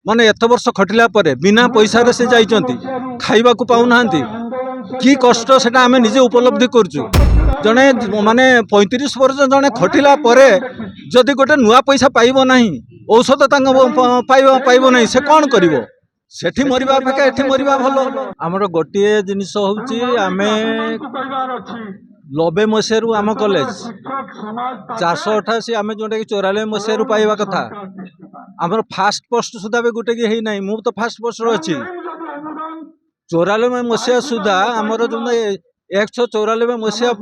माने एत वर्ष खटिला परे बिना पैसा से जाइचंती खाइबा को पाउना कि कष्ट सेटा आमे निजे उपलब्धि करचु। जने माने 35 वर्ष जने खटिला परे जदि गोटे नुआ पैसा पाइबो नहीं औषध पाइबो नहीं से कौन करिवो। सेठी मरिबा अपेक्षा एठी मरिबा भलो। हमर गोटिए जिनिस होउची आमे 90 मसीह आम कॉलेज 488 आम जोटा कि 94 मसीह पाइबा कथा आमर फास्ट पोस्ट सुधा भी गोटे कि ना मु तो फास्ट पोस्ट अच्छी 94 मसीहा सुधा आमर जो 194 मसीहा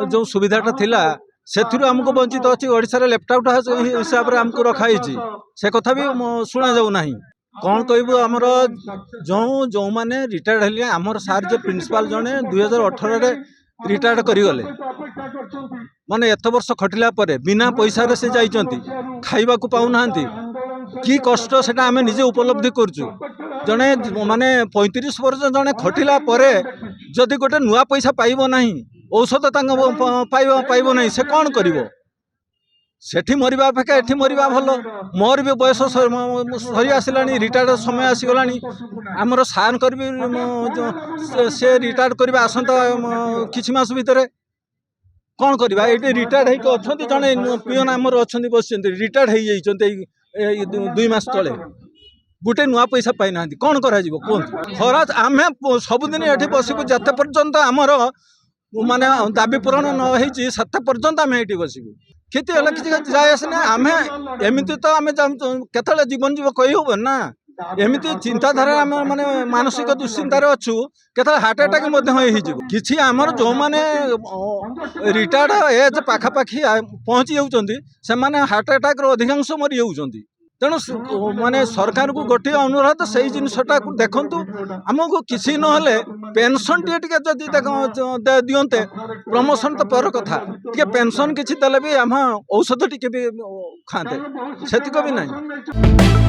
जो सुविधाटा थिला से आमको वंचित अच्छी ओडिशा लैपटॉप हिसाब से आमको रखाई से कथा भी शुणा जाऊ ना। कौन कहबू आमर जो जो माने रिटायर्ड हेले आमर सार जो प्रिंसिपल जने 2018 रे रिटायर्ड करिगले माने एत वर्ष खटिला परे बिना पैसा से जाइचंती खाइबा को पाउना कि कष्ट सेटा आमे निजे उपलब्धि करचु। जने माने 35 वर्ष जने खटिला परे जदि गोटे नुआ पैसा पाइबो नहीं औषध पाइबो नहीं से कौन करिवो। सेठी मरिबा अपेक्षा एठी मरिबा भलो। मोर भी बयस सरी आसिलानी रिटायर्ड समय आसीगलानी आमर सार कर भी से रिटायर्ड करबा आसंता किछि मास भितरे कौन करबा। एठी रिटायर्ड हेक अछंती जने पियन आमर अछंती बसचंती रिटायर्ड हे जाइचंती 2 मास तले गोटे नुआ पैसा पाई ना कौन करा जिवो कोन खरा। आमे सबुदिन एठी बसिबु जते पर्यंत आमर माने दाबी पूरण न होईची सते पर्यंत आमे एठी बसिबु खेती हला किसी जाय आसने आमे एमिति तो आमे केतले जीवन जीव कहि होबो ना। एमिति चिंताधारा आमे माने मानसिक दुश्चिंतार अच्छु केतले हार्ट अटैक मध्ये होई जिवो। किछि आमर जो माने रिटायर्ड एज पाखा पाखी पहुंची जाउचंती से माने हार्ट अटैक रो अधिकांश मरि जाउचंती। तेणु माने सरकार को गोटे अनुरोध से जिनटा देखु आमको किसी ना पेंशन टे जदि दिंते प्रमोशन तो पर कथा टे पेंशन किसी देले भी आम औषध टी भी खाते से भी नहीं।